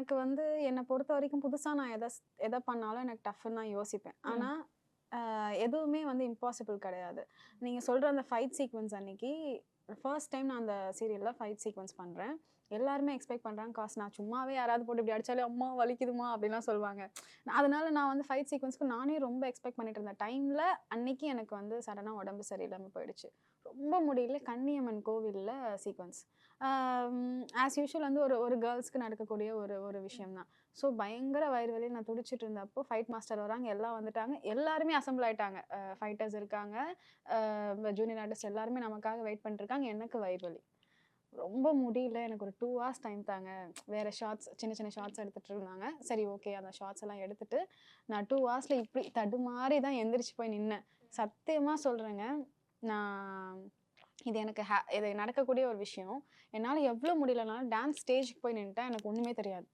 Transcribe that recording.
எனக்கு வந்து என்ன பொறுத்தவரைக்கும் புதுசா நான் எத பண்ணாலும் எனக்கு டஃப்ன்னு தான் யோசிப்பேன். ம். ஆனா, எதுவுமே வந்து இம்பாசிபிள் கிடையாது. நீங்க சொல்ற அந்த ஃபைட் சீக்வென்ஸ் அன்னைக்கு, ஃபர்ஸ்ட் டைம் நான் அந்த சீரியல்ல ஃபைட் சீக்வென்ஸ் பண்றேன். எல்லாருமே எக்ஸ்பெக்ட் பண்றாங்க, நான் சும்மாவே யாராவது போட்டு இப்படி அடிச்சாலே, "அம்மா வலிக்குதும்மா" அப்படிலாம் சொல்லுவாங்க. அதனால நான் வந்து ஃபைட் சீக்வென்ஸ்க்கு நானே ரொம்ப எக்ஸ்பெக்ட் பண்ணிட்டு இருந்த டைம்ல, அன்னைக்கு எனக்கு வந்து சடனா உடம்பு சரியில்லாம போயிடுச்சு. ரொம்ப முடியல. கன்னியம்மன் கோவில்ல சீக்வென்ஸ். ஆஸ் யூசுவல் வந்து ஒரு ஒரு கேர்ள்ஸ்க்கு நடக்கக்கூடிய ஒரு ஒரு விஷயம் தான். ஸோ பயங்கர வயிறு வலி நான் துடிச்சிட்டு இருந்தப்போ, ஃபைட் மாஸ்டர் வராங்க, எல்லாம் வந்துட்டாங்க. எல்லாருமே அசெம்பிள் ஆயிட்டாங்க. ஃபைட்டர்ஸ் இருக்காங்க. ஜூனியர் ஆர்டிஸ்ட் எல்லாருமே நமக்காக வெயிட் பண்ணிட்டு இருக்காங்க. எனக்கு வயிறு வலி. ரொம்ப முடியல. எனக்கு ஒரு 2 ஹார்ஸ் டைம் தாங்க. வேற ஷார்ட்ஸ் சின்ன சின்ன ஷார்ட்ஸ் எடுத்துட்டு இருந்தாங்க. சரி ஓகே. அந்த ஷார்ட்ஸ் எல்லாம் எடுத்துட்டு, நான் 2 ஹார்ஸ்ல இப்டி தடுமாறி தான் எந்திரிச்சு போய் நின்னேன். சத்தியமா சொல்றேங்க. நான் இது எனக்கு இது நடக்கக்கூடிய ஒரு விஷயம். என்னால எவ்ளோ முடியலனாலும் டான்ஸ் ஸ்டேஜ்க்கு போய் நின்னுட்டா எனக்கு ஒண்ணுமே தெரியாது.